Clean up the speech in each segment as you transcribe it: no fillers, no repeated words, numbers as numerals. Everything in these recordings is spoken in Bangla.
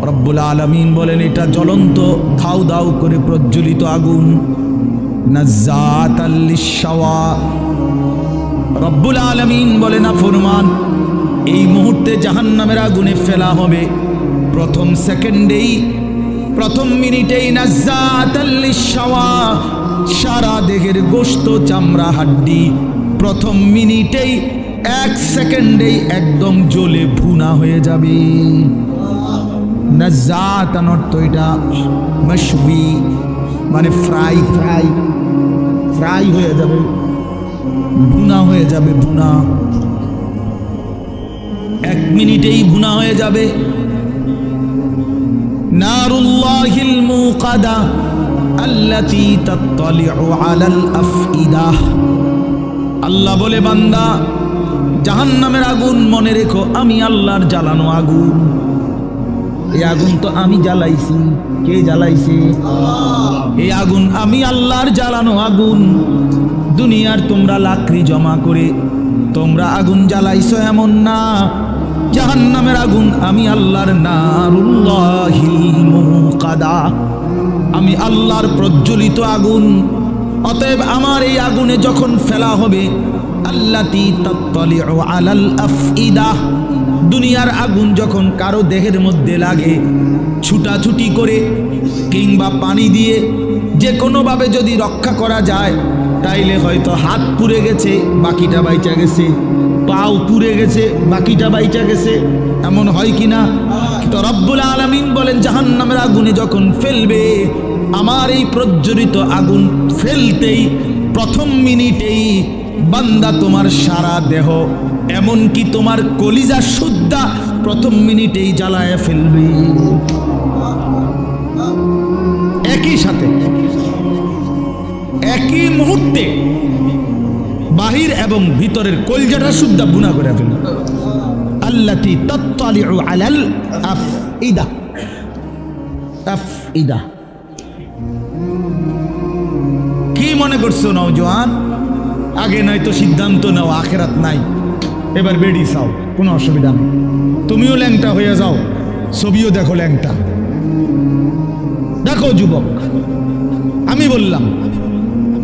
রব্বুল আলামিন বলেন এটা জ্বলন্ত ধাউ ধাউ করে প্রজ্বলিত আগুন, নাজ্জাতাল লিশ-শাওয়া। রব্বুল আলামিন বলেন নাফরমান এই মুহূর্তে জাহান্নামের আগুনে ফেলা হবে, প্রথম সেকেন্ডেই, প্রথম মিনিটেই নাজ্জাতাল লিশ-শাওয়া, সারা দেহের গোশত চামড়া হাড্ডি প্রথম মিনিটেই, এক সেকেন্ডেই একদম জ্বলে ভুনা হয়ে যাবে। নাজ্জাতান অর্থ এটা মাশবি, মানে ফ্রাই ফ্রাই ফ্রাই হয়ে যাবে, ভুনা হয়ে যাবে, ভুনা এক মিনিটেই ভুনা হয়ে যাবে। নারুল্লাহিল মুকাদা আল্লাতী তাত্তালিউ আলাল আফইদাহ। আল্লাহ বলে বান্দা জাহান্নামের আগুন মনে রেখো আমি আল্লাহর জ্বালানো আগুন। এই আগুন তো আমি জ্বালাইছি। কে জ্বালাইছে? এই আগুন আমি আল্লাহর জ্বালানো আগুন। দুনিয়ার তোমরা লাকড়ি জমা করে তোমরা আগুন জ্বালাইছো এমন না, জাহান্নামের আগুন আমি আল্লাহর, নারুল্লাহিল মুকাদা, আমি আল্লাহর প্রজ্বলিত আগুন। অতএব আমার এই আগুনে যখন ফেলা হবে, আল্লাতী তাত্তালিউ আলাল আফইদা, দুনিয়ার আগুন যখন কারো দেহের মধ্যে লাগে, ছুটাছুটি করে কিংবা পানি দিয়ে যে কোনোভাবে যদি রক্ষা করা যায়, তাইলে হয়তো হাত পুড়ে গেছে বাকিটা বাইচা গেছে, পাও পুড়ে গেছে বাকিটা বাইচা গেছে, এমন হয় কি না? তো রব্বুল আলামিন বলেন জাহান্নামের আগুনে যখন ফেলবে, আমার এই প্রজ্বলিত আগুন ফেলতেই প্রথম মিনিটেই বান্দা তোমার সারা দেহ এমনকি তোমার কলিজা সুদ্ধা প্রথম মিনিটেই জ্বালায় ফেলবে। একই সাথে একই মুহূর্তে বাহির এবং ভিতরের কলিজাটা সুদ্ধা বুনা করে ফেলবে। আল্লাতী তাত্তালিউ আলাল আফইদা, আফইদা। কি মনে করছো নওজোয়ান? আগে নয়তো সিদ্ধান্ত নাও আখেরাত নাই, এবার বেড়ি চাও, কোনো অসুবিধা নেই। তুমিও ল্যাংটা হয়ে যাও, ছবিও দেখো ল্যাংটা। দেখো যুবক, আমি বললাম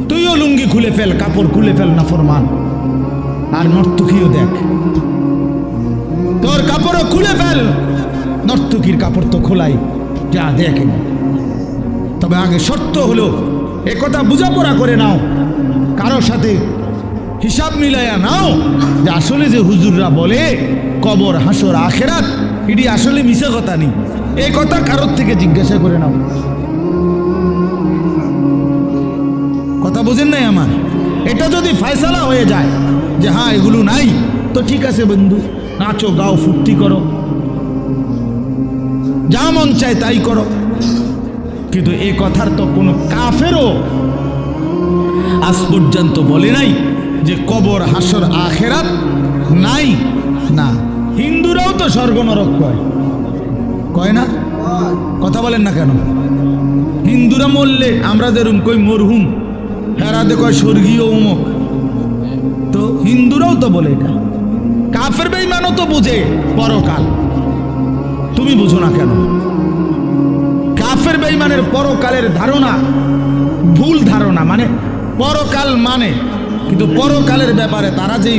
তুইও লুঙ্গি খুলে ফেল, কাপড় খুলে ফেল, নাফরমান। আর নর্তকীও দেখ, তোর কাপড়ও খুলে ফেল, নর্তকীর কাপড় তো খোলাই, যা দেখ। তবে আগে শর্ত হলো একথা বোঝাপড়া করে নাও, কারোর সাথে হিসাব মিলাইয়া নাও যে আসলে যে হুজুররা বলে কবর হাসর আখেরাত, এটি আসলে মিশা কথা নেই। এই কথা কারোর থেকে জিজ্ঞাসা করে নাও। কথা বোঝেন নাই আমার? এটা যদি ফয়সালা হয়ে যায় যে হ্যাঁ এগুলো নাই, তো ঠিক আছে বন্ধু, নাচো গাও ফুর্তি করো, যা মন চায় তাই করো। কিন্তু এই কথার তো কোনো কাফেরও আজ পর্যন্ত বলে নাই যে কবর হাসর আখেরাত নাই। না, হিন্দুরাও তো স্বর্গ নরক কয়, কয় না? কথা বলেন না কেন? হিন্দুরা মরলে আমরা যেরকম কই মরহুম, হেরাতে কয় স্বর্গীয় উমুক। তো হিন্দুরাও তো বলে এটা। কাফের বেঈমানও তো বুঝে পরকাল, তুমি বুঝো না কেন? কাফের বেঈমানের পরকালের ধারণা ভুল ধারণা, মানে পরকাল মানে, কিন্তু পরকালের ব্যাপারে তারা যেই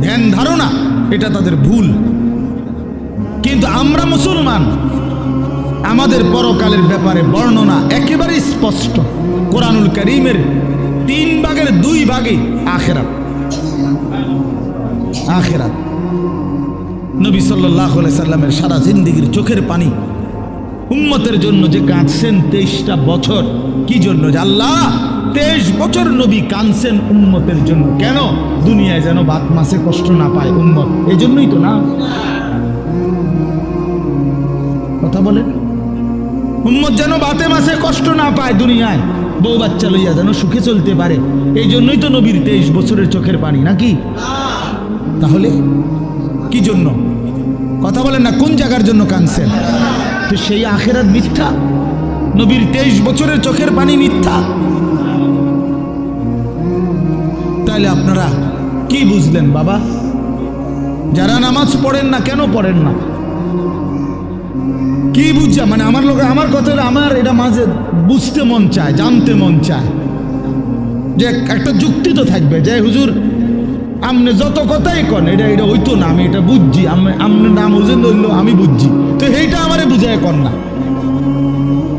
ধ্যান ধারণা, এটা তাদের ভুল। কিন্তু আমরা মুসলমান, আমাদের পরকালের ব্যাপারে বর্ণনা একেবারে স্পষ্ট। কোরআনুল কারীমের 3 ভাগের 2 ভাগে আখিরাত। আখিরাত নবী সাল্লাল্লাহু আলাইহি সাল্লামের সারা জিন্দেগির চোখের পানি উম্মতের জন্য যে কাঁদছেন 23টা বছর। কি জন্য? আল্লাহ 23 বছর নবী কাঁদছেন উম্মতের জন্য। কেন? দুনিয়ায় যেন বাত মাসে কষ্ট না পায় উম্মত, এই জন্যই তো না? কথা বলেন, উম্মত যেন বাতে মাসে কষ্ট না পায়, দুনিয়ায় বউ বাচ্চা লইয়া যেন সুখে চলতে পারে, এই জন্যই তো নবীর 23 বছরের চোখের পানি, নাকি? তাহলে কি জন্য? কথা বলেন না, কোন জায়গার জন্য কাঁদছেন? তো সেই আখিরাত মিথ্যা, নবীর 23 বছরের চোখের পানি মিথ্যা। তাহলে আপনারা কি বুঝলেন বাবা? যারা নামাজ পড়েন না, কেন পড়েন না? কি বুঝছা মানে আমার লোক আমার কথা হলো আমার এটা মাঝে বুঝতে মন চায়, জানতে মন চায়, যে একটা যুক্তি তো থাকবে যে হুজুর আপনি যত কথাই কন এটা এটা হইতো না, আমি এটা বুঝছি, আপনার নাম হুজুর ধরলো আমি বুঝছি, তো এইটা আমারে বুঝায় কন না।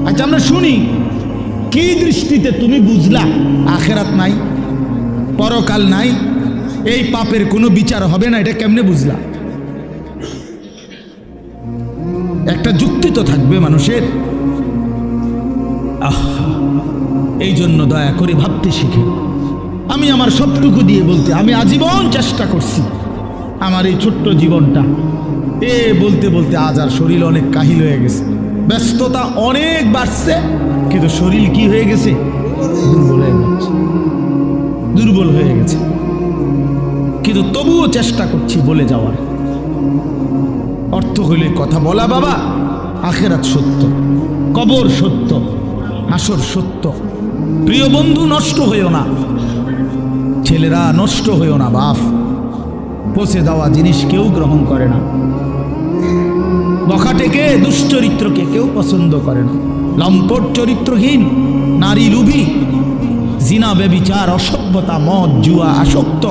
আচ্ছা আমরা শুনি কি দৃষ্টিতে তুমি বুঝলা আখেরাত নাই, পরকাল নাই, এই পাপের কোনো বিচার হবে না, এটা কেমনে বুঝলা? একটা যুক্তি তো থাকবে মানুষের। এই জন্য দয়া করে ভাবতে শিখে। আমি আমার সবটুকু দিয়ে বলতে আমি আজীবন চেষ্টা করছি আমার এই ছোট্ট জীবনটা বলতে বলতে আজ আর শরীর অনেক কাহিল হয়ে গেছে, ব্যস্ততা অনেক বাড়ছে, কিন্তু শরীর কি হয়ে গেছে? দুর্বল হয়ে গেছে, দুর্বল হয়ে গেছে। কিন্তু তবুও চেষ্টা করছি বলে যাওয়ার। অর্থ হইলে কথা বলা, বাবা আখেরাত সত্য, কবর সত্য, হাসর সত্য। প্রিয় বন্ধু নষ্ট হইও না, ছেলেরা নষ্ট হইও না বাপ, পচে যাওয়া জিনিস কেউ গ্রহণ করে না, বখাটেকে দুশ্চরিত্রকে কেউ পছন্দ করে না, লম্পট চরিত্রহীন নারী লুভী জিনা ব্যভিচার অসভ্যতা মদ জুয়া আসক্ত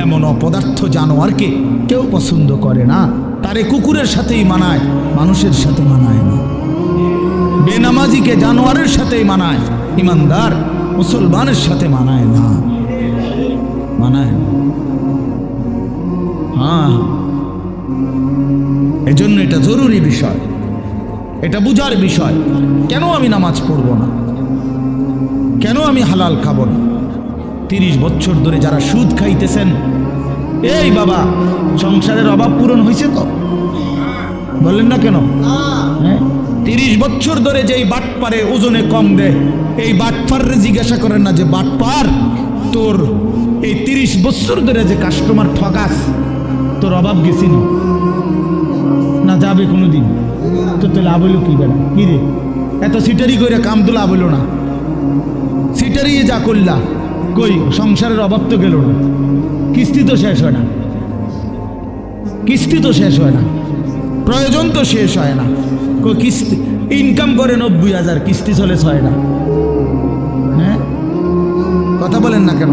এমন অপদার্থ জানোয়ারকে কেউ পছন্দ করে না। তারে কুকুরের সাথেই মানায়, মানুষের সাথে মানায় না। বেনামাজিকে জানোয়ারের সাথেই মানায়, ইমানদার মুসলমানের সাথে মানায় না, মানায় না। হ্যাঁ, এজন্য এটা জরুরি বিষয়, এটা বুঝার বিষয়। কেন আমি নামাজ পড়ব না, কেন আমি হালাল খাবো না? 30 বছর ধরে যারা সুদ খাইতেছেন, এই বাবা সংসারের অভাব পূরণ হয়েছে তো? বললেন না কেন? হ্যাঁ, 30 বছর ধরে যেই বাটপারে ওজনে কম দেয়, এই বাটপারে জিজ্ঞাসা করেন না যে বাটপার তোর এই 30 বছর ধরে যে কাস্টমার ঠগাস, তোর অভাব গেছিল না? যাবে কোনোদিন? তো লাভ হইল কি বেড়া? কি রে এত সিটারি করে কাম তো লাভ হইল না, সিটারি যা করলা কই সংসারের অভাব তো গেল না, কিস্তি তো শেষ হয় না, কিস্তি তো শেষ হয় না, প্রয়োজন তো শেষ হয় না। কই কিস্তি ইনকাম করে 90,000, কিস্তি চলে 6 না। হ্যাঁ, কথা বলেন না কেন?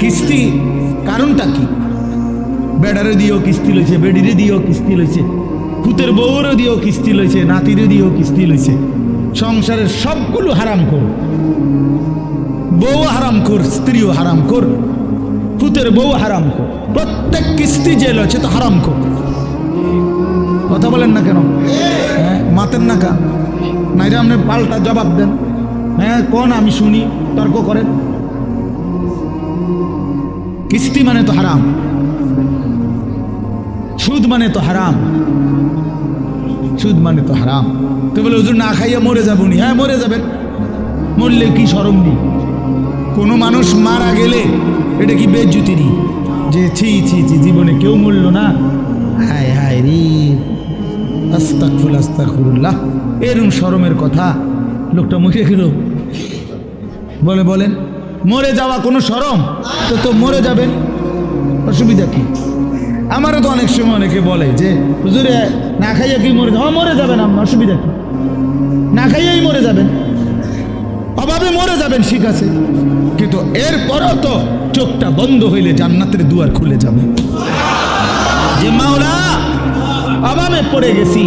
কিস্তি কারণটা কি? বেড়ারে দিয়েও কিস্তি লইছে, বেডিরে দিয়েও কিস্তি লইছে, পুতের বউরও দিয়েও কিস্তি লইছে, নাতিরে দিয়েও কিস্তি লইছে। সংসারের সবগুলো হারাম কর, বউ হারাম কর, স্ত্রীও হারাম কর, পুতের বউ হারাম কর, প্রত্যেক কিস্তি যে লইছে তো হারাম কর। কথা বলেন না কেন? হ্যাঁ, মাতেন না কা নাইরে আপনি পাল্টা জবাব দেন। হ্যাঁ কোন আমি শুনি, তর্ক করেন। কিস্তি মানে তো হারাম, সুদ মানে তো হারাম, সুদ মানে তো হারাম। তো বলে হুজুর না খাইয়া মরে যাবো নি? হ্যাঁ মরে যাবেন, মরলে কি শরম নেই? কোনো মানুষ মারা গেলে এটা কি বেজ্জতি নেই যে ছি ছি ছি জীবনে কেউ মরল না, হায় হায় রে আস্তাগফিরুল্লাহ আস্তাগফিরুল্লাহ, এরকম শরমের কথা লোকটা মুখে গেল বলে? বলেন মরে যাওয়া কোনো শরম? তো মরে যাবেন, অসুবিধা কি? আমারও তো অনেক সময় অনেকে বলে যে হুজুরে না খাইয়া কি মরে যাবেন? মরে যাবেন, আপনার অসুবিধা কি? না খাইয়াই মরে যাবেন, অভাবে মরে যাবেন, ঠিক আছে, কিন্তু এরপরও তো চোখটা বন্ধ হইলে জান্নাতের দুয়ার খুলে যাবে। যে মাওলা অভাবে পড়ে গেছি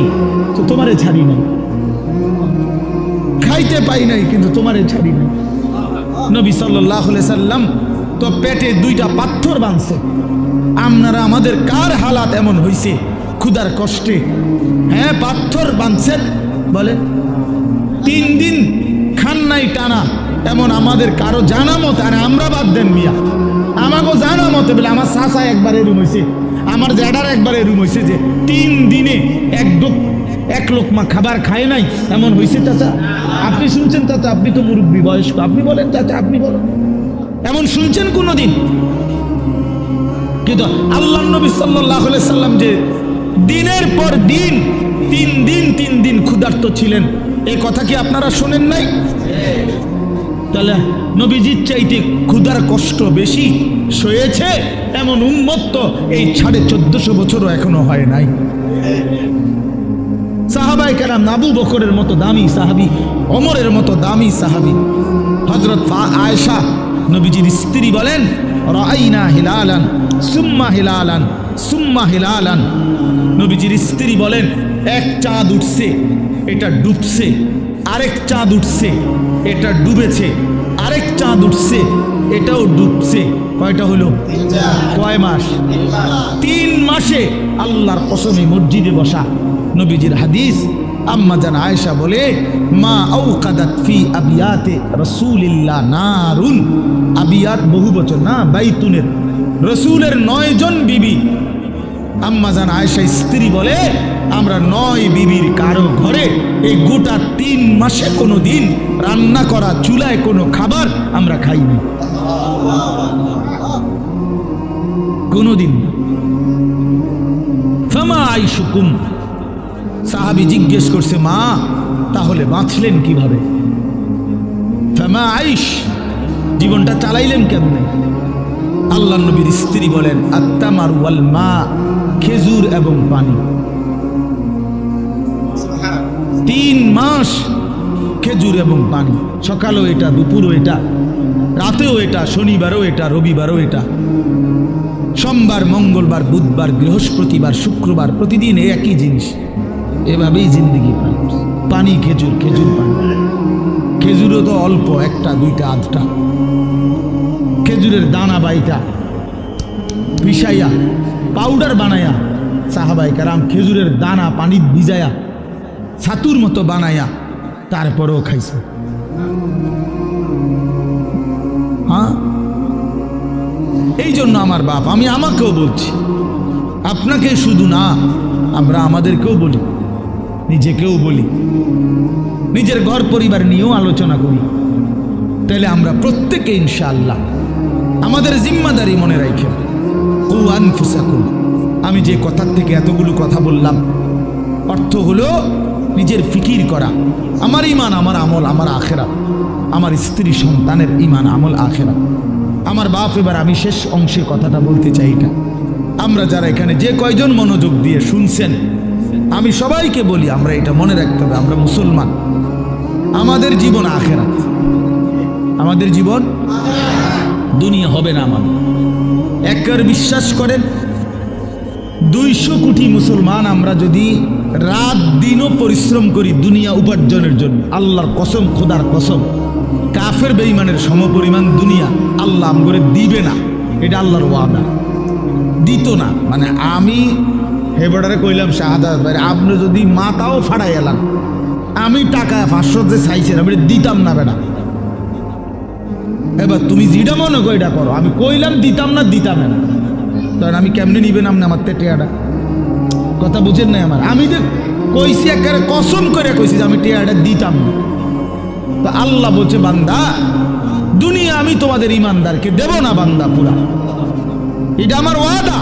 তো তোমারে ছাড়ি নাই, খাইতে পাই নাই কিন্তু তোমারে ছাড়ি নাই। নবী সাল্লাল্লাহু আলাইহি সাল্লাম তো পেটে 2টা পাথর বাঁধছে। আপনারা আমাদের কার হালাত এমন হইছে ক্ষুধার কষ্টে? হ্যাঁ পাথর বাঁধছেন, বলে 3 দিন খান নাই টানা, এমন আমাদের কারো জানা মতে, আর আমরা বাদ দেন মিয়া, আমাকেও জানা মতে বলে আমার চাচা একবার এরুম হয়েছে, আমার জ্যাডার একবার এরুম হয়েছে যে 3 দিনে এক লোকমা খাবার খায় নাই, এমন হয়েছে। চাচা আপনি শুনছেন? চাচা আপনি তো মুরব্বী বয়স্ক, আপনি বলেন চাচা, আপনি বলেন এমন শুনছেন কোনোদিন? কিন্তু আল্লাহ নবী সাল্লাল্লাহু আলাইহি সাল্লাম যে দিনের পর দিন 3 দিন ক্ষুধার্ত ছিলেন, এই কথা কি আপনারা শোনেন নাই? তাহলে নবীজির চাইতে ক্ষুধার কষ্ট বেশি সয়েছে এমন উম্মত তো এই 1450 বছরও এখনো হয় নাই। কেরাম, আবু বকরের মতো দামি সাহাবী, ওমরের মতো দামি সাহাবী হযরত আয়েশা নবীজির স্ত্রী বলেন, রাআইনা হিলালান সুম্মা হিলালান সুম্মা হিলালান। নবীজির স্ত্রী বলেন, এক চাঁদ উঠছে, এটা ডুবছে, আরেক চাঁদ উঠছে, এটা ডুবেছে, আরেক চাঁদ উঠছে, এটাও ডুবছে। কয়টা হলো? কয় মাস? 3 মাসে। আল্লাহর কসমে মসজিদে বসা। নবীজির হাদিস, আম্মা জান আয়েশা বলে, মা আওকাদাত ফি আবিয়াতে রাসূলিল্লাহ নারুন। আবিয়াত বহু বচন না, বাইতুনের। রাসূলের 9 জন বিবি। আম্মা জান আয়েশা স্ত্রী বলে, আমরা 9 বিবির কারো ঘরে এই গোটা 3 মাসে কোনো দিন রান্না করা চুলায় কোনো খাবার আমরা খাইনি, কোনোদিন। ফামা আইশুকুম। সাহাবী জিজ্ঞেস করছে, মা তাহলে বাঁচলেন কিভাবে? ফামা আইশ, জীবনটা চালাইলেন কেমনে? আল্লাহ নবীর স্ত্রী বলেন, আত্তামার ওয়াল মা, খেজুর এবং পানি। 3 মাস খেজুর এবং পানি, সকালেও এটা, দুপুরও এটা, রাতেও এটা, শনিবারও এটা, রবিবারও এটা, সোমবার, মঙ্গলবার, বুধবার, বৃহস্পতিবার, শুক্রবার, প্রতিদিন একই জিনিস। এভাবেই জিন্দিগি পান। পানি, খেজুর, খেজুর, পানি। খেজুরও তো অল্প, 1টা 2টা 8টা। খেজুরের দানা বাইটা পিসাইয়া পাউডার বানায়া সাহাবায়ে কেরাম খেজুরের দানা পানি ভিজায়া ছাতুর মতো বানায়া তারপরেও খাইছে। হ্যাঁ, এই জন্য আমার বাপ, আমি আমাকেও বলছি, আপনাকে শুধু না, আমরা আমাদেরকেও বলি, নিজেকেও বলি, নিজের ঘর পরিবার নিয়েও আলোচনা করি। তাহলে আমরা প্রত্যেকে ইনশাআল্লাহ আমাদের জিম্মাদারি মনে রাখেন। কু আনফুসাকুম। আমি যে কথার থেকে এতগুলো কথা বললাম, অর্থ হলো নিজের ফিকির করা। আমার ইমান, আমার আমল, আমার আখেরাত, আমার স্ত্রী সন্তানের ইমান, আমল, আখেরাত, আমার বাপ। এবার আমি শেষ অংশে কথাটা বলতে চাই, এটা আমরা যারা এখানে যে কয়জন মনোযোগ দিয়ে শুনছেন, আমি সবাইকে বলি, আমরা এটা মনে রাখতে হবে, আমরা মুসলমান, আমাদের জীবন আখেরাত, আমাদের জীবন দুনিয়া হবে না। আমাদের একবার বিশ্বাস করেন, 200 কোটি মুসলমান আমরা যদি রাত দিনও পরিশ্রম করি দুনিয়া উপার্জনের জন্য, আল্লাহর কসম, খোদার কসম, কাফের বেঈমানের সমপরিমাণ দুনিয়া আল্লাহ আমগরে দিবে না। এটা আল্লাহর ওয়াদা, দিত না। মানে আমি হেবড়ারে কইলাম, শাহাদাত ভাই, আপনি যদি মাথাও ফাড়াই এলাম, আমি টাকা 500 যে চাইছেন আমি দিতাম না বেটা। এবার তুমি যেটা মনে করো এটা করো। আমি কইলাম দিতাম না, দিতাম না, তখন আমি কেমনে নিবেন আপনি আমার টেয়াটা? কথা বুঝেন নাই আমার? আমি যে কইছি, একেবারে কসম করে কইছি যে আমি টেয়াটা দিতাম না। তো আল্লাহ বলছে, বান্দা দুনিয়া আমি তোমাদের ইমানদারকে দেব না বান্দা পুরা, এটা আমার ওয়াদা।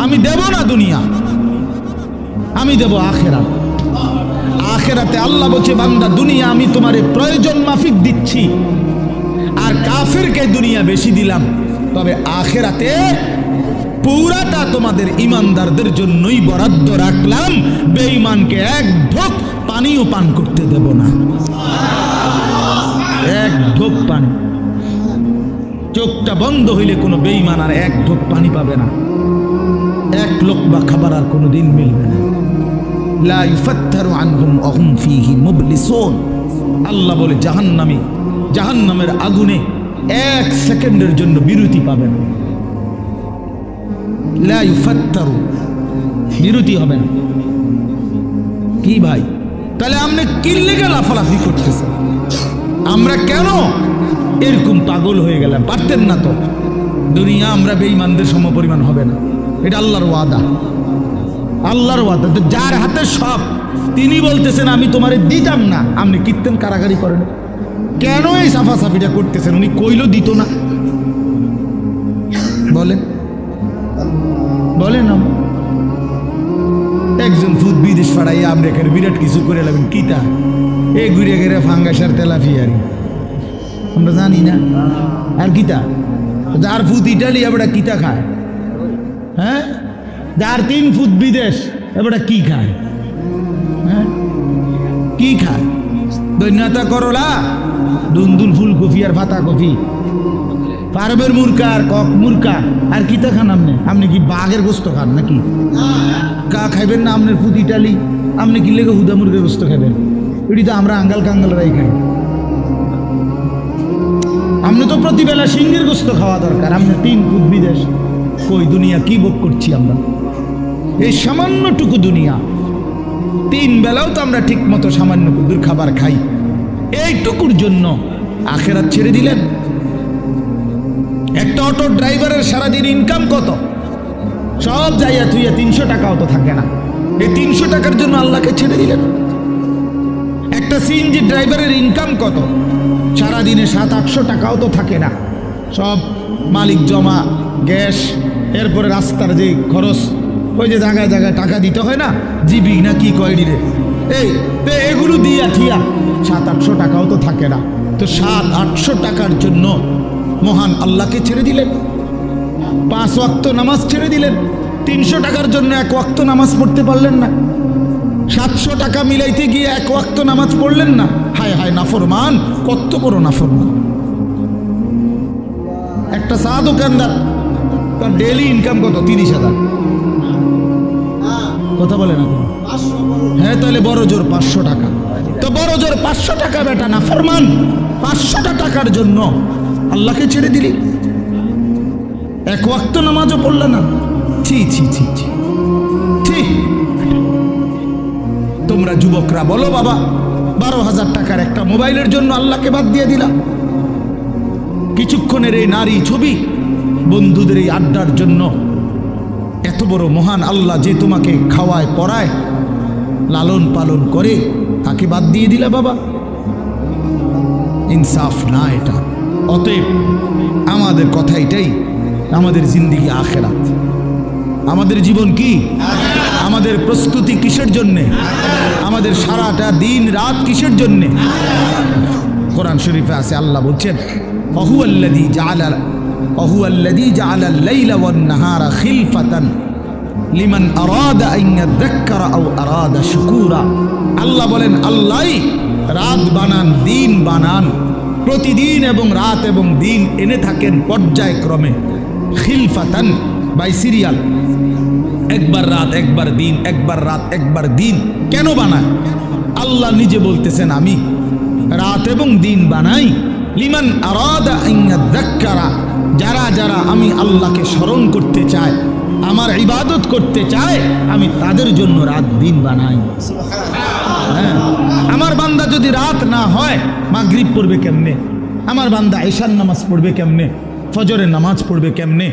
আমি দেব না দুনিয়া, আমি দেব আখেরাত। আখেরাতে আল্লাহ বলছে, বান্দা দুনিয়া আমি তোমারে প্রয়োজন মাফিক দিচ্ছি, আর কাফেরকে দুনিয়া বেশি দিলাম, তবে আখেরাতে পুরাটা তোমাদের ইমানদারদের জন্যই বরাদ্দ রাখলাম। বেঈমানকে এক ঢোক পানিও পান করতে দেব না, এক ঢোক পানি। চোখটা বন্ধ হইলে কোনো বেঈমান আর এক ঢোক পানি পাবে না, এক লোকমা খাবার আর কোনোদিন মিলবে না। লা ইফাত্তারু আনহুম ওয়া হুম ফীহি মুবলিসুন। আল্লাহ বলে, জাহান্নামী জাহান্নামের আগুনে 1 সেকেন্ডের জন্য বিরতি পাবে না। লা ইফাত্তারু, বিরতি হবে না। কি ভাই, তাহলে আপনি কি লেগে লাফালাফি করতেছেন? আমরা কেন এরকম পাগল হয়ে গেলাম? পারতেন না তো? দুনিয়া আমরা বেঈমানদের সমপরিমাণ হবে না, এটা আল্লাহর ওয়াদা, আল্লাহর ওয়াদা। তো যার হাতে সব, তিনি বলতেছেন আমি তোমারে দিতাম না, আপনি কীর্তন কারাগারি করেন কেন? এই সাফাসাফিটা করতেছেন, উনি কইলো দিত না। বলেন বলেন, একজন ফুট বিদেশ ফাড়াইয়া আমরা এখানে বিরাট কিছু করে লাগবেন কিতা? এই ঘুরে ঘেরে ফাঙ্গাসার তেলাফিয়ারি আমরা জানি না। আর কিতা যার ফুট ইটালি এবার কিতা খায়? হ্যাঁ, যার 3 ফুট বিদেশ এবার কি খায়? হ্যাঁ, কি খায়? দৈন্যতা করলা, দুন্দুল ফুলকপি আর পাতা কপি, পারবের মুরকা আর কক মুরকা আর কিতা খান আপনি? আপনি কি বাঘের গোস্ত খান নাকি? কা খাইবেন না আপনার পুঁতি টালি? আপনি কি লেগে হুদা মুরগের গোস্ত খাবেন? এটি তো আমরা আঙ্গাল কাঙ্গালরাই খাই। আপনি তো প্রতিবেলা সিংহের গোস্ত খাওয়া দরকার। আপনি 3 ফুট বিদেশ, কই দুনিয়া কি ভোগ করছি আমরা? এই সামান্যটুকু দুনিয়া, 3 বেলাও তো আমরা ঠিক মতো সামান্য কুদুর খাবার খাই। এইটুকুর জন্য আখেরাত ছেড়ে দিলেন। একটা অটো ড্রাইভারের সারাদিন ইনকাম কত? সব যাইয়া থুইয়া 300 টাকাও তো থাকে না। এই 300 টাকার জন্য আল্লাহকে ছেড়ে দিলেন। একটা সিএনজি ড্রাইভারের ইনকাম কত? সারাদিনে 700-800 টাকাও তো থাকে না। সব মালিক জমা, গ্যাস, এরপরে রাস্তার যে খরচ, ওই যে জায়গায় জায়গায় টাকা দিতে হয় না, জিবি না কি কয়ডি রে, এগুলো দিয়া থিয়া 700-800 টাকাও তো থাকে না। তো 700-800 টাকার জন্য মহান আল্লাহকে ছেড়ে দিলেন। 5 ওয়াক্ত নামাজ ছেড়ে দিলেন। 300 টাকার জন্য 1 ওয়াক্ত নামাজ পড়তে পারলেন না। 700 টাকা মিলাইতে গিয়ে 1 ওয়াক্ত নামাজ পড়লেন না। হায় হায় নাফরমান, কত বড় নাফরমান। একটা চা দোকানদার, তার ডেইলি ইনকাম কত? 30,000। কথা বলে না? হ্যাঁ, তাহলে বড় জোর 500 টাকা। তো বড় জোর 500 টাকা বেটা নাফরমান, 500 টাকার জন্য আল্লাহকে ছেড়ে দিলি। 1 ওয়াক্ত নামাজও পড়লে না। ছি ছি ছি ছি ছি। তোমরা যুবকরা বলো বাবা, 12,000 টাকার একটা মোবাইলের জন্য আল্লাহকে বাদ দিয়ে দিলাম। কিছুক্ষণের এই নারী ছবি, বন্ধুদের এই আড্ডার জন্য এত বড় মহান আল্লাহ যে তোমাকে খাওয়ায় পড়ায় লালন পালন করে, তাকে বাদ দিয়ে দিলা বাবা। ইনসাফ না এটা। অতএব আমাদের কথা এটাই, আমাদের জিন্দেগি আখেরাত। আমাদের জীবন কি? আমাদের প্রস্তুতি কিসের জন্যে? আমাদের সারাটা দিন রাত কিসের জন্যে? কোরআন শরীফে আছে, আল্লাহ বলছেন ওহুয়াল্লাযী জাআলা আল-লাইলা ওয়ান-নাহারা খিলফাতান লিমান আরাদা আন ইয়াযাক্কারা আও আরাদা শুকুরা। আল্লাহ বলেন, আল্লাহই রাত বানান, দিন বানান, প্রতিদিন এবং রাত এবং দিন এনে থাকেন পর্যায়ক্রমে। খিলফাতান বাই সিরিয়াল, একবার রাত একবার দিন, একবার রাত একবার দিন। কেন বানায়? আল্লাহ নিজে বলতেছেন, আমি রাত এবং দিন বানাই লিমান আরাদা আন ইয়াযাক্কারা, যারা যারা আমি আল্লাহকে স্মরণ করতে চায়, আমার ইবাদত করতে চায়, আমি তাদের জন্য রাত দিন বানাই। হ্যাঁ, আমার বান্দা যদি রাত না হয়, মাগরিব পড়বে কেমনে? আমার বান্দা ঈশার নামাজ পড়বে কেমনে? ফজরের নামাজ পড়বে কেমনে?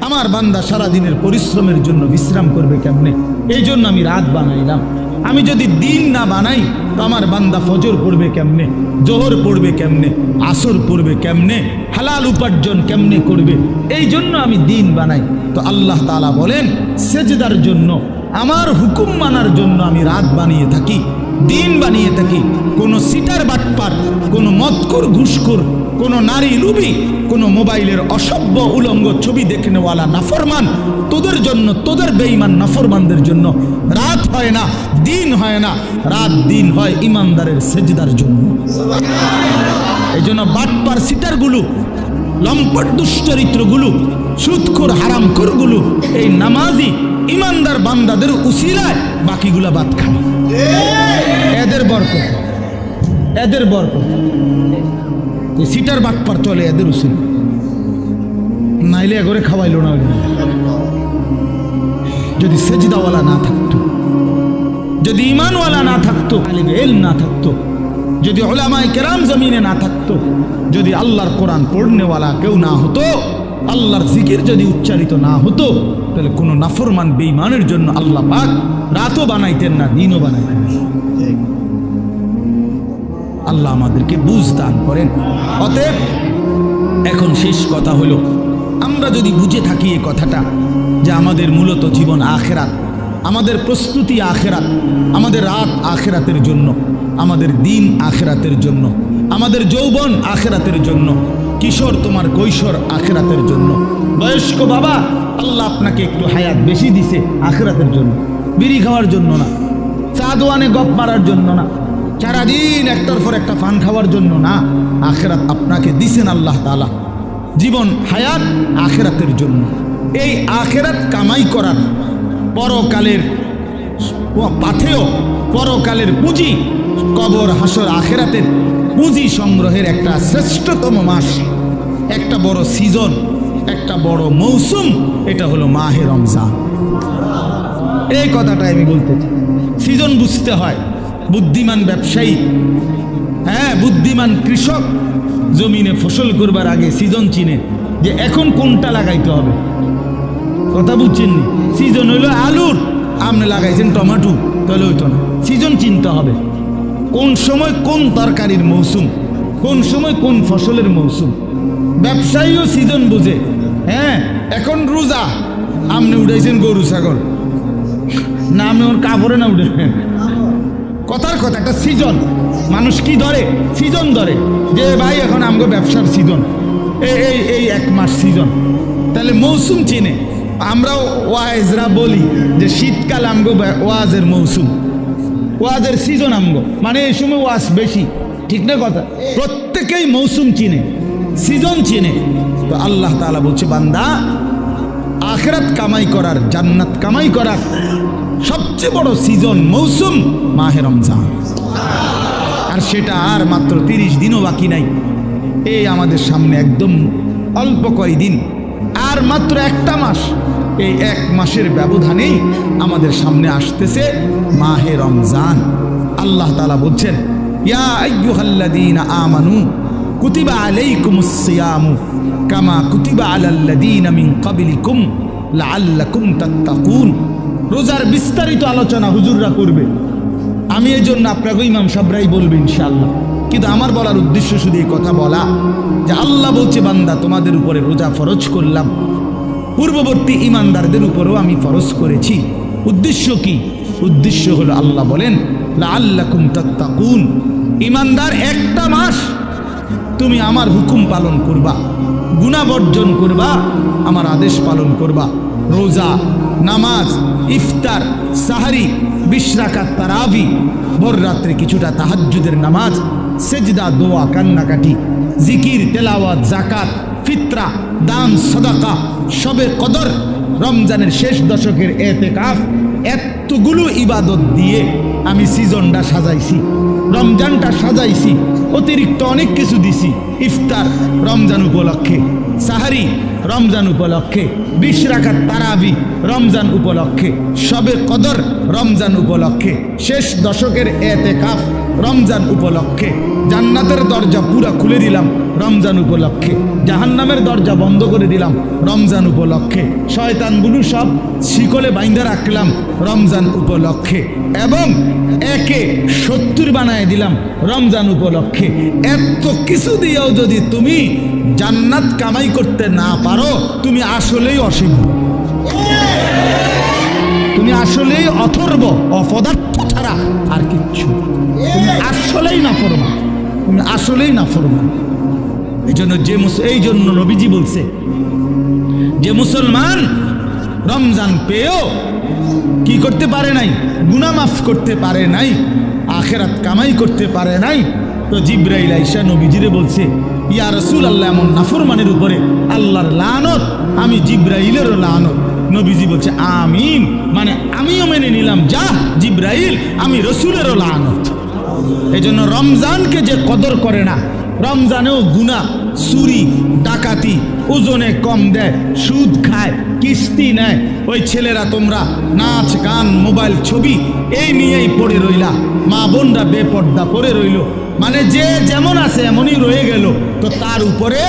আমার বান্দা সারা দিনের পরিশ্রমের জন্য বিশ্রাম করবে কেমনে? এই জন্য আমি রাত বানাইলাম। আমি যদি দিন না বানাই, তো আমার বান্দা ফজর পড়বে কেমনে? জোহর পড়বে কেমনে? আসর পড়বে কেমনে? হালাল উপার্জন কেমনে করবে? এই জন্য আমি দিন বানাই। তো আল্লাহ তাআলা বলেন, সেজদার জন্য, আমার হুকুম মানার জন্য আমি রাত বানিয়ে থাকি, দিন বানিয়ে থাকি। কোনো সিটার বাটপার, কোনো মদখোর ঘুষখোর, কোনো নারী লুবি, কোনো মোবাইলের অসভ্য উলঙ্গ ছবি দেখনেওয়ালা নাফরমান, তোদের জন্য, তোদের বেঈমান নাফরমানদের জন্য রাত হয় না, দিন হয় না। রাত দিন হয় ইমানদারের সেজদার জন্য। এই জন্য বাটপার সিটারগুলো, লম্পট দুশ্চরিত্রগুলো, সুদখোর হারামখোরগুলো এই নামাজি ইমানদার বান্দাদের উসিলায় বাকিগুলা বাদ খায়। এদের বরকত, এদের বরকত। সিটার বাটপার চলে এদের উসিল, নাইলে এগরে খাওয়াইলো না। যদি সেজদাওয়ালা না থাকতো, যদি ইমানওয়ালা না থাকতো, আলিম ইলম না থাকতো, যদি উলামায়ে কেরাম জমিনে না থাকতো, যদি আল্লাহর কোরআন পড়নেওয়ালা কেউ না হতো, আল্লাহর জিকির যদি উচ্চারিত না হতো, তাহলে কোনো নাফরমান বেঈমানের জন্য আল্লাহ পাক রাতও বানাইতেন না, দিনও বানাইতেন না। আল্লাহ আমাদেরকে বুঝ দান করেন। অতএব এখন শেষ কথা হলো, আমরা যদি বুঝে থাকি এই কথাটা যে আমাদের মূলত জীবন আখেরাত, আমাদের প্রস্তুতি আখেরাত, আমাদের রাত আখেরাতের জন্য, আমাদের দিন আখেরাতের জন্য, আমাদের যৌবন আখেরাতের জন্য, কিশোর তোমার কৈশোর আখেরাতের জন্য, বয়স্ক বাবা আল্লাহ আপনাকে একটু হায়াত বেশি দিছে আখেরাতের জন্য, বিড়ি খাওয়ার জন্য না, চা দোয়ানে গপ মারার জন্য না, সারাদিন একটার পর একটা পান খাওয়ার জন্য না, আখেরাত আপনাকে দিছেন আল্লাহ তাআলা। জীবন হায়াত আখেরাতের জন্য। এই আখেরাত কামাই করার পরকালের পাথেয়, পরকালের পুঁজি, কবর হাসর আখেরাতের পুঁজি সংগ্রহের একটা শ্রেষ্ঠতম মাস, একটা বড় সিজন, একটা বড় মৌসুম, এটা হলো মাহে রমজান। এই কথাটাই আমি বলতে চাই। সিজন বুঝতে হয়। বুদ্ধিমান ব্যবসায়ী, হ্যাঁ বুদ্ধিমান কৃষক জমিনে ফসল করবার আগে সিজন চিনে যে এখন কোনটা লাগাইতে হবে। কথা বুঝছেন? সিজন হইলো আলুর, আপনি লাগাইছেন টমেটো, তাহলে হইতো না। সিজন চিনতে হবে কোন সময় কোন তরকারির মৌসুম, কোন সময় কোন ফসলের মৌসুম। ব্যবসায়ীও সিজন বুঝে। হ্যাঁ এখন রোজা, আপনি উঠাইছেন গরু ছাগল, না আপনি ওর কাপড়ে না উঠেছেন। কথার কথা, একটা সিজন। মানুষ কি ধরে? সিজন ধরে যে ভাই এখন আমগো ব্যবসার সিজন, এই এক মাস সিজন। তাহলে মৌসুম চিনে। আমরাও ওয়াইজরা বলি যে শীতকাল আমগো ওয়াজের মৌসুম, ওয়াজের সিজন আমগো, মানে এই সময় ওয়াজ বেশি। ঠিক না কথা? প্রত্যেকেই মৌসুম চিনে, সিজন চিনে। তো আল্লাহ তাআলা বলছে, বান্দা আখিরাত কামাই করার, জান্নাত কামাই করার সবচেয়ে বড় সিজন, মৌসুম মাহে রমজান। আর সেটা আর মাত্র 30 দিনও বাকি নাই। এই আমাদের সামনে একদম অল্প কয়দিন, আর মাত্র একটা মাস। এই এক মাসের ব্যবধানেই আমাদের সামনে আসতেছে মাহে রমজান। আল্লাহ তাআলা বলছেন, ইয়া আইয়ুহাল্লাযীনা আমানু কুতিবা আলাইকুমুস সিয়ামু কামা কুতিবা আলাল্লাযীনা মিন ক্বাবলিকুম লাআল্লাকুম তাত্তাকুন। রোজার বিস্তারিত আলোচনা হুজুররা করবে, আমি এই জন্য আপনাকে ইমাম সাহেবরাই বলবে ইনশাআল্লাহ। কিন্তু আমার বলার উদ্দেশ্য শুধু এই কথা বলা যে আল্লাহ বলছে, বান্দা তোমাদের উপরে রোজা ফরজ করলাম, পূর্ববর্তী ইমানদারদের উপরেও আমি ফরজ করেছি। উদ্দেশ্য কি? উদ্দেশ্য হলো আল্লাহ বলেন, লাআল্লাকুম তাত্তাকুন। ইমানদার একটা মাস তুমি আমার হুকুম পালন করবা, গুনাহ বর্জন করবা, আমার আদেশ পালন করবা। রোজা, নামাজ, ইফতার, সাহারি, 20 রাকাত তারাবি, ভোর রাত্রে কিছুটা তাহাজ্জুদের নামাজ, সেজদা, দোয়া, কান্নাকাটি, জিকির, তেলাওয়াত, যাকাত, ফিতরা, দান, সাদাকা, শবে কদর, রমজানের শেষ দশকের ইতিকাফ, এতগুলো ইবাদত দিয়ে আমি সিজনটা সাজাইছি, রমজানটা সাজাইছি। অতিরিক্ত অনেক কিছু দিছি। ইফতার রমজান উপলক্ষে, সাহারি রমজান উপলক্ষে, 20 রাকাত তারাবি রমজান উপলক্ষে, শবে কদর রমজান উপলক্ষে, শেষ দশকের ইতিকাফ রমজান উপলক্ষে। জান্নাতের দরজা পুরা খুলে দিলাম রমজান উপলক্ষে, জাহান্নামের দরজা বন্ধ করে দিলাম রমজান উপলক্ষে, শয়তানগুলো সব শিকলে বাইন্ধা রাখলাম রমজান উপলক্ষে, এবং একে 70 বানায় দিলাম রমজান উপলক্ষে। এত কিছু দিয়েও যদি তুমি জান্নাত কামাই করতে না পারো, তুমি আসলেই অসিদ্ধ, তুমি আসলেই অথর্ব, অপদার্থ ছাড়া আর কিচ্ছু। তুমি আসলেই না ফরমান, তুমি আসলেই না ফরমান। এই জন্য নবীজি বলছে যে মুসলমান রমজান পেয়েও কি করতে পারে নাই? গুনাহ মাফ করতে পারে নাই, আখিরাত কামাই করতে পারে নাই। তো জিবরাইল আইসা নবীজিরে বলছে, ইয়া রাসূলুল্লাহ, এমন নাফরমানের উপরে আল্লাহর লানত, আমি জিবরাইলেরও লানত। নবীজি বলছে আমিন, মানে আমিও মেনে নিলাম, যা জিবরাইল, আমি রসুলেরও লানত। এই জন্য রমজানকে যে কদর করে না, রমজানেও গুনাহ, চুরি, ডাকাতি, ওজনে কম দেয়, সুদ খায়, কিস্তি নেয়, ওই ছেলেরা তোমরা নাচ গান, মোবাইল, ছবি এই নিয়েই পড়ে রইলা। মা বোনরা বেপর্দা পড়ে রইল, মানে যে যেমন আছে এমনই রয়ে গেল। তো তার উপরে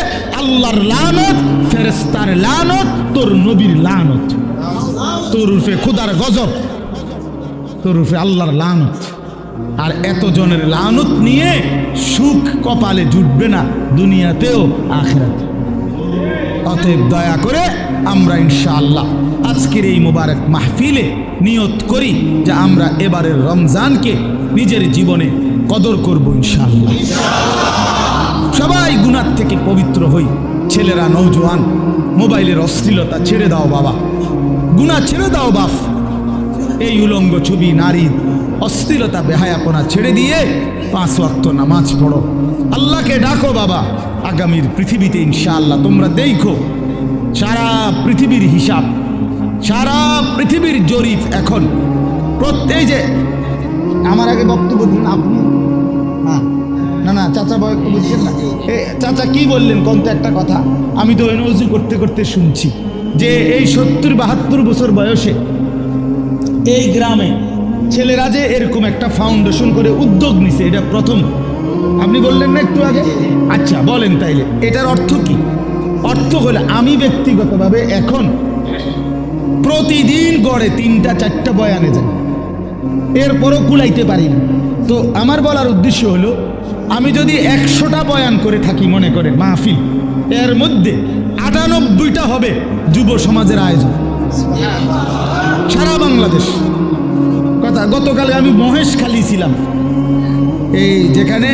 আল্লাহর লানত, ফেরেশতার লানত, তোর নবীর লানত, তোর রূপে খোদার গজব, তোর রূপে আল্লাহর লানত। আর এত জনের লানত নিয়ে সুখ কপালে জুটবে না, দুনিয়াতেও আখিরাতে। অতএব দয়া করে আমরা ইনশাআল্লাহ আজকের এই মোবারক মাহফিলে নিয়ত করি যে আমরা এবারের রমজানকে নিজের জীবনে কদর করব ইনশাআল্লাহ। সবাই গুনাহ থেকে পবিত্র হই। ছেলেরা, নওজোয়ান, মোবাইলের অশ্লীলতা ছেড়ে দাও বাবা, গুনাহ ছেড়ে দাও বাপ। এই উলঙ্গ ছবি, নারী, অশ্লীলতা বেহায়াপনা ছেড়ে দিয়ে 5 ওয়াক্ত নামাজ পড়ো, আল্লাহকে ডাকো বাবা। আগামীর পৃথিবীতে ইনশাআল্লাহ তোমরা দেখো সারা পৃথিবীর হিসাব, সারা পৃথিবীর জরিপ এখন প্রত্যেক যে আমার আগে বক্তব্য দিন আপনি। হ্যাঁ, না চাচা বলছেন না, চাচা কি বললেন কোন তো একটা কথা, আমি তো এনওজি করতে করতে শুনছি যে এই 70-72 বছর বয়সে এই গ্রামে ছেলেরা যে এরকম একটা ফাউন্ডেশন করে উদ্যোগ নিছে, এটা প্রথম। আপনি বললেন না একটু আগে? আচ্ছা বলেন তাইলে এটার অর্থ কি? অর্থ হলে আমি ব্যক্তিগতভাবে এখন প্রতিদিন গড়ে 3-4টা বয়ানে যাই, এরপরও কুলাইতে পারি না। তো আমার বলার উদ্দেশ্য হলো আমি যদি 100টা বয়ান করে থাকি মনে করেন মাহফিল, এর মধ্যে 98টা হবে যুব সমাজের আয়োজন সারা বাংলাদেশ। কথা গতকালে আমি মহেশখালী ছিলাম, এই যেখানে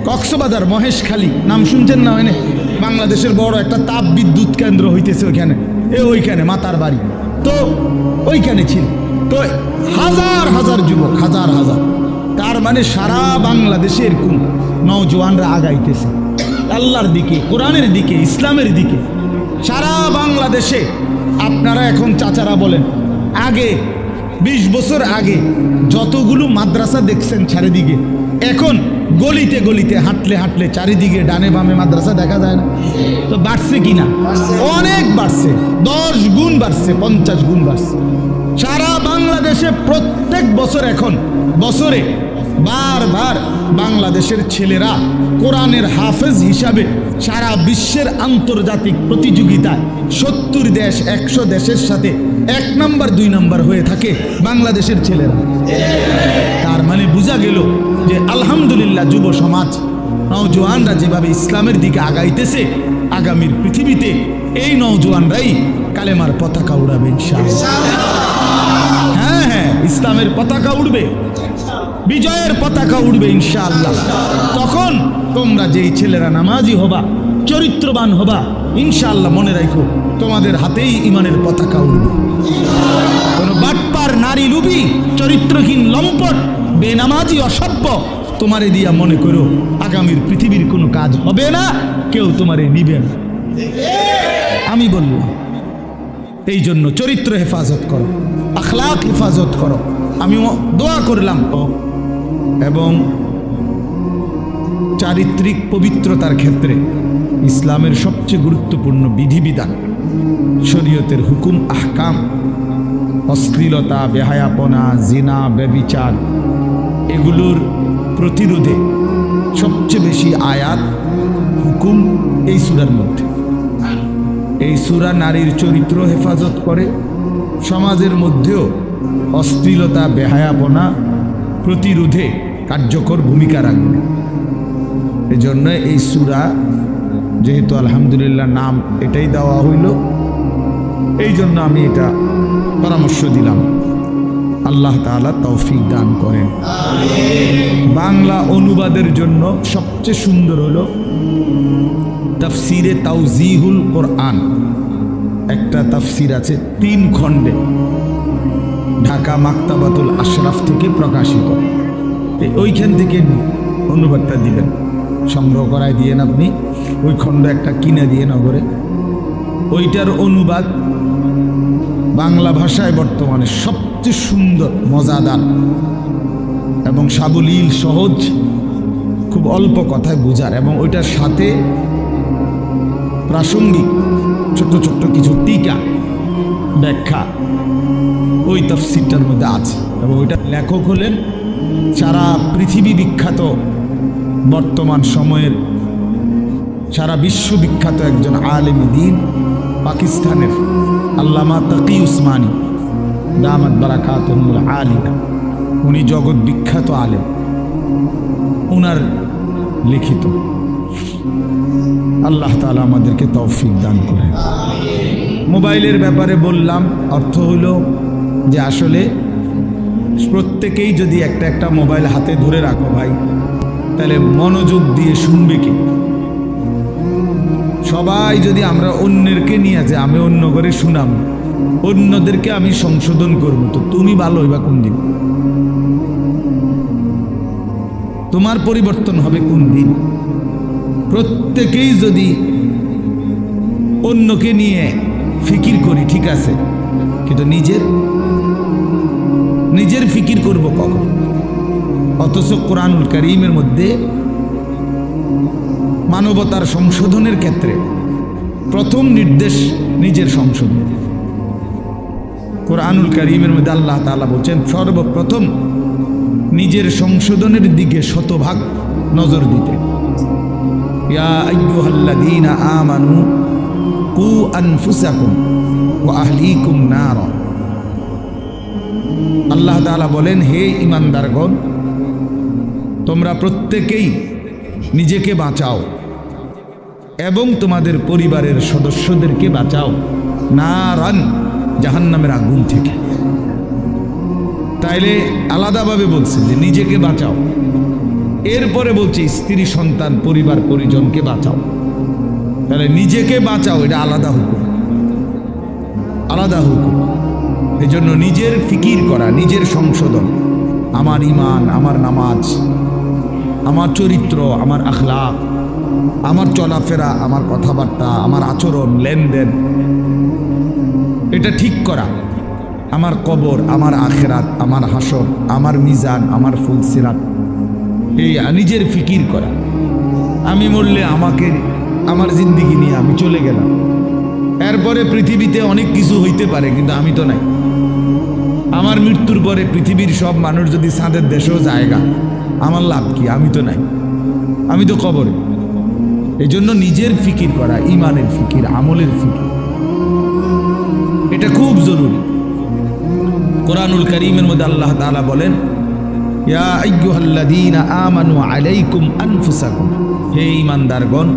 কক্সবাজার মহেশখালী নাম শুনছেন না? ওইখানে বাংলাদেশের বড় একটা তাপ বিদ্যুৎ কেন্দ্র হইতেছে ওইখানে মাতার বাড়ি, তো ওইখানে ছিল। তো হাজার হাজার যুবক, হাজার হাজার, তার মানে সারা বাংলাদেশে এরকম নওজোয়ানরা আগাইতেছে আল্লাহর দিকে, কোরআনের দিকে, ইসলামের দিকে। সারা বাংলাদেশে আপনারা এখন চাচারা বলেন, আগে 20 বছর আগে যতগুলো মাদ্রাসা দেখছেন চারিদিকে, এখন গলিতে গলিতে হাঁটলে হাঁটলে চারিদিকে ডানে বামে মাদ্রাসা দেখা যায় না? তো বাড়ছে কিনা? অনেক বাড়ছে, 10 গুণ বাড়ছে, 50 গুণ বাড়ছে। সারা বাংলাদেশে প্রত্যেক বছর এখন বছরে বারবার বাংলাদেশের ছেলেরা কোরআনের হাফেজ হিসাবে সারা বিশ্বের আন্তর্জাতিক প্রতিযোগিতায় 70 দেশ 100 দেশের সাথে 1 নম্বর 2 নম্বর হয়ে থাকে বাংলাদেশের ছেলেরা। তার মানে বোঝা গেল যে আলহামদুলিল্লাহ যুব সমাজ নওজোয়ানরা যেভাবে ইসলামের দিকে আগাইতেছে, আগামীর পৃথিবীতে এই নওজোয়ানরাই কালেমার পতাকা উড়াবে ইনশাআল্লাহ। হ্যাঁ, ইসলামের পতাকা উড়বে, বিজয়ের পতাকা উড়বে ইনশাআল্লাহ। তখন তোমরা যেই ছেলেরা নামাজি হবা, চরিত্রবান হবা, ইনশাআল্লাহ মনে রাখো তোমাদের হাতেই ইমানের পতাকা উড়বে। কোন বাটপার, নারী লুবি, চরিত্রহীন, লম্পট, বেনামাজি, অসভ্য তোমারে দিয়া মনে করো আগামীর পৃথিবীর কোনো কাজ হবে না, কেউ তোমারে নিবে না। আমি বললাম এই জন্য চরিত্র হেফাজত করো, আখলাক হেফাজত করো। আমি দোয়া করলাম এবং চারিত্রিক পবিত্রতার ক্ষেত্রে ইসলামের সবচেয়ে গুরুত্বপূর্ণ বিধিবিধান, শরীয়তের হুকুম আহকাম, অশ্লীলতা, বেহায়াপনা, জিনা, ব্যভিচার, এগুলোর প্রতিরোধে সবচেয়ে বেশি আয়াত হুকুম এই সূরার মধ্যে। এই সূরা নারীর চরিত্র হেফাজত করে, সমাজের মধ্যেও অশ্লীলতা, বেহায়াপনা প্রতিরোধে কার্যকর ভূমিকা রাখবে। এজন্য এই সূরা যেহেতু আলহামদুলিল্লাহ নাম এটাই দেওয়া হইল, এই জন্য আমি এটা পরামর্শ দিলাম। আল্লাহ তাআলা তৌফিক দান করেন। বাংলা অনুবাদের জন্য সবচেয়ে সুন্দর হলো তাফসিরে তাওজিহুল কোরআন, একটা তাফসির আছে 3 খণ্ডে, ঢাকা মাকতাবাতুল আশরাফ থেকে প্রকাশিত। ওইখান থেকে অনুবাদটা দিবেন, সংগ্রহ করায় দিয়েন আপনি, ওই খণ্ড একটা কিনে দিয়ে নগরে। ওইটার অনুবাদ বাংলা ভাষায় বর্তমানে সবচেয়ে সুন্দর, মজাদার এবং সাবলীল, সহজ, খুব অল্প কথায় বোঝার, এবং ওইটার সাথে প্রাসঙ্গিক ছোট্ট ছোট্ট কিছু টিকা, ব্যাখ্যা ওই তাফসিরটার মধ্যে আছে। এবং ওইটার লেখক হলেন সারা পৃথিবী বিখ্যাত, বর্তমান সময়ের সারা বিশ্ববিখ্যাত একজন আলেম দ্বীন, পাকিস্তানের আল্লামা তাকি উসমানী দামাত বারাকাতুহুল আলিয়া। উনি জগৎ বিখ্যাত আলেম, উনার লিখিত। আল্লাহ তাআলা আমাদেরকে তৌফিক দান করেন। মোবাইলের ব্যাপারে বললাম, অর্থ হইল যে আসলে প্রত্যেকেই যদি একটা একটা মোবাইল হাতে ধরে রাখো ভাই, তাহলে মনোযোগ দিয়ে শুনবে কি? সবাই যদি আমরা অন্যেরকে নিয়ে যে আমি অন্য করে শুনাম, অন্যদেরকে আমি সংশোধন করব, তো তুমি ভালো হইবা কোন দিন? তোমার পরিবর্তন হবে কোন দিন? প্রত্যেকেই যদি অন্যকে নিয়ে ফিকির করি ঠিক আছে, কিন্তু নিজের ফিকির করব কখন? অথচ কোরআনুল কারীমের মধ্যে মানবতার সংশোধনের ক্ষেত্রে প্রথম নির্দেশ নিজের সংশোধন। কোরআনুল কারীমের মধ্যে আল্লাহ তাআলা বলছেন সর্বপ্রথম নিজের সংশোধনের দিকে শতভাগ নজর দিতে। ইয়া আইয়ুহাল্লাযীনা আমানু কু আনফুসাকুম ওয়া আহলিকুম নারা। আল্লাহ তাআলা বলেন, হে ঈমানদারগণ, তোমরা প্রত্যেকেই নিজেকে বাঁচাও এবং তোমাদের পরিবারের সদস্যদেরকে বাঁচাও নারান, জাহান্নামের আগুন থেকে। তাইলে আলাদাভাবে বলছে যে নিজেকে বাঁচাও, এরপরে বলছে স্ত্রী সন্তান পরিবার পরিজনকে বাঁচাও। তাহলে নিজেকে বাঁচাও, এটা আলাদা হুকুম, আলাদা হুকুম। এই জন্য নিজের ফিকির করা, নিজের সংশোধন, আমার ঈমান, আমার নামাজ, আমার চরিত্র, আমার আখলাক, আমার চলাফেরা, আমার কথাবার্তা, আমার আচরণ, লেনদেন, এটা ঠিক করা। আমার কবর, আমার আখেরাত, আমার হাসর, আমার মিজান, আমার ফুলসিরাত, এই নিজের ফিকির করা। আমি মরলে আমাকে, আমার জিন্দিগি নিয়ে আমি চলে গেলাম, এরপরে পৃথিবীতে অনেক কিছু হইতে পারে, কিন্তু আমি তো নাই। আমার মৃত্যুর পরে পৃথিবীর সব মানুষ যদি চাঁদের দেশেও জায়গা, আমার লাভ কি? আমি তো নাই, আমি তো কবরে। এই জন্য নিজের ফিকির করা, ঈমানের ফিকির, আমলের ফিকির, এটা খুব জরুরি। কোরআনুল কারীমের মধ্যে আল্লাহ তাআলা বলেন, ইয়া আইয়ুহাল্লাযীনা আমানু আলাইকুম আনফুসাকুম, হে ঈমানদারগণ,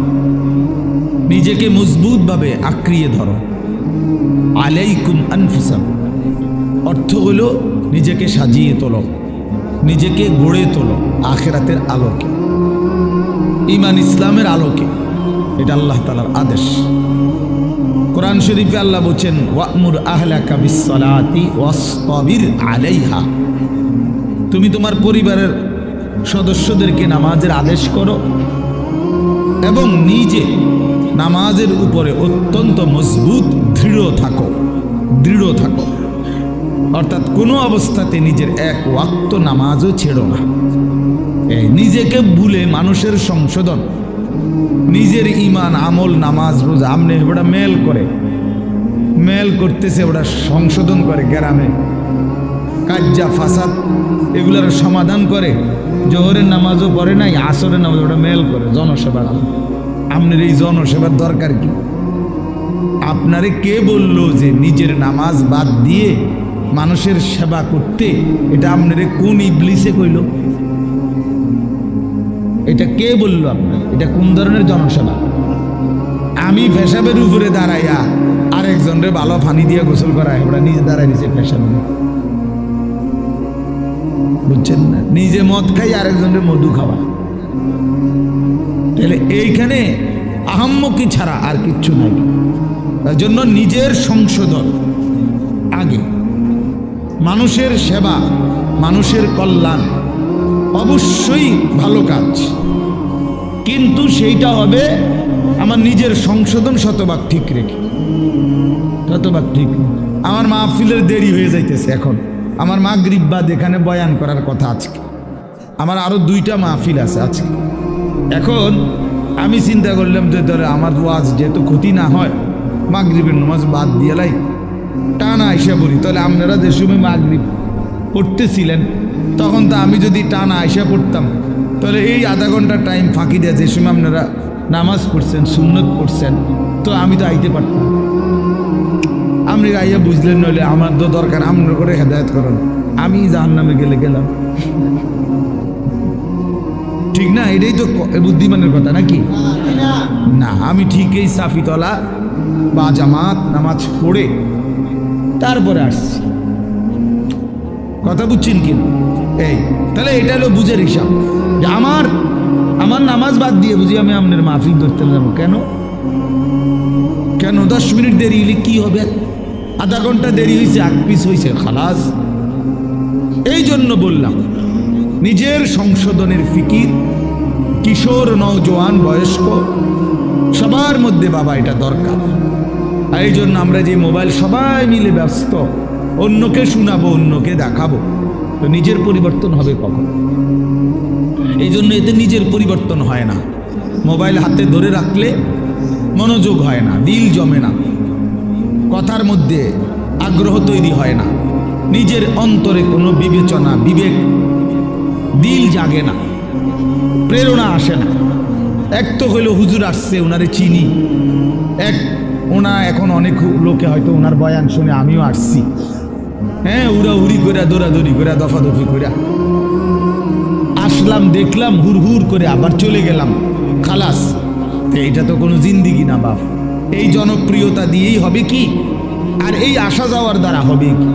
নিজেকে মজবুতভাবে আঁকড়িয়ে ধরো। আলাইকুম আনফুসাকুম অর্থ হলো নিজেকে সাজিয়ে তোলো, নিজেকে গড়ে তোলো আখিরাতের আলোকে, ঈমান ইসলামের আলোকে। এটা আল্লাহ তাআলার আদেশ। কোরআন শরীফে আল্লাহ বলছেন, ওয়া'মুর আহলাকা বিস-সালাতি ওয়াসতাবির আলাইহা, তুমি তোমার পরিবারের সদস্যদেরকে নামাজের আদেশ করো এবং নিজে নামাজের উপরে অত্যন্ত মজবুত দৃঢ় থাকো। অর্থাৎ কোনো অবস্থাতে নিজের এক ওয়াক্ত নামাজও ছেড়ো না। নিজেকে ভুলে মানুষের সংশোধন, নিজের ঈমান, আমল, নামাজ, রোজা, আমনে ওটা মেল করতেছে, ওটা সংশোধন করে, গ্রামে কাজ্জা ফাসাদ এগুলোর সমাধান করে। জোহরের নামাজও পড়ে নাই, আসরের নামাজ ওটা মেল করে জনসেবার। আপনার এই জনসেবার দরকার কি? আপনারে কে বললো যে নিজের নামাজ বাদ দিয়ে মানুষের সেবা করতে? এটা আপনারে কোন ইবলিসে কইল? এটা কে বললো আপনার? এটা কোন ধরনের জনসেবা? আমি পেশাবের উপরে দাঁড়াইয়া আরেকজনের ভালো পানি দিয়ে গোসল করায়, ওরা নিজে দাঁড়াই দিছে পেশাব, বুঝছেন না? নিজে মদ খাই, আরেকজনের মধু খাওয়া। তাহলে এইখানে আহাম্মকি ছাড়া আর কিচ্ছু নাই। তার জন্য নিজের সংশোধন আগে, মানুষের সেবা, মানুষের কল্যাণ অবশ্যই ভালো কাজ, কিন্তু সেইটা হবে আমার নিজের সংশোধন শতভাগ ঠিক রেখে। শতভাগ ঠিক। আমার মাহফিলের দেরি হয়ে যাইতেছে এখন, আমার মাগরিব বাদ এখানে বয়ান করার কথা আজকে, আমার আরো 2টা মাহফিল আছে আজকে। এখন আমি চিন্তা করলাম যে ধরে আমার ওয়াজ যেহেতু ক্ষতি না হয়, মাগরিবের নামাজ বাদ দিয়ে লাই টানা আইসা পড়ি। তাহলে আপনারা যে সময় মাগরিব পড়তেছিলেন তখন তো আমি যদি টানা আইসা পড়তাম, তাহলে এই আধা ঘন্টা টাইম ফাঁকি দেয় যে সময় আপনারা নামাজ পড়ছেন, সুন্নত পড়ছেন, তো আমি তো আইতে পারতাম। আপনি আইয়া বুঝলেন, নইলে আমার তো দরকার আপনার করে হেদায়েত করুন, আমি জাহান্নামে গেলাম। ঠিক না? এটাই তো বুদ্ধিমানের কথা নাকি? না, আমি ঠিকই সাফিতলা বা জামাত নামাজ পড়ে তারপরে আসছি। কথা বুঝছেন কি? এই তাহলে এটা হলো বুঝের হিসাব যে আমার নামাজ বাদ দিয়ে বুঝি আমি আপনার মাহফিল ধরতে যাবো। কেন 10 মিনিট দেরি হলে কি হবে? আধা ঘন্টা দেরি হয়েছে, 1 পিস হয়েছে, খালাস। এই জন্য বললাম নিজের সংশোধনের ফিকির, কিশোর নওজোয়ান বয়স্ক সবার মধ্যে বাবা এটা দরকার। আর এই জন্য আমরা যে মোবাইল সবাই মিলে ব্যস্ত, অন্যকে শোনাবো, অন্যকে দেখাবো, তো নিজের পরিবর্তন হবে কখন? এই জন্য এতে নিজের পরিবর্তন হয় না। মোবাইল হাতে ধরে রাখলে মনোযোগ হয় না, দিল জমে না, কথার মধ্যে আগ্রহ তৈরি হয় না, নিজের অন্তরে কোনো বিবেচনা, বিবেক, দিল জাগে না, প্রেরণা আসে না। এক তো হইলো হুজুর আসছে, ওনারে চিনি, এক ওনা এখন অনেক লোকে হয়তো ওনার বয়ান শুনে আমিও আসছি, হ্যাঁ, উড়াউড়ি করে, দৌড়াদৌড়ি করে, দফাদফি করে আসলাম, দেখলাম, হুর হুর করে আবার চলে গেলাম, খালাস। এইটা তো কোনো জিন্দিগি না বাপ। এই জনপ্রিয়তা দিয়েই হবে কি? আর এই আসা যাওয়ার দ্বারা হবে কি?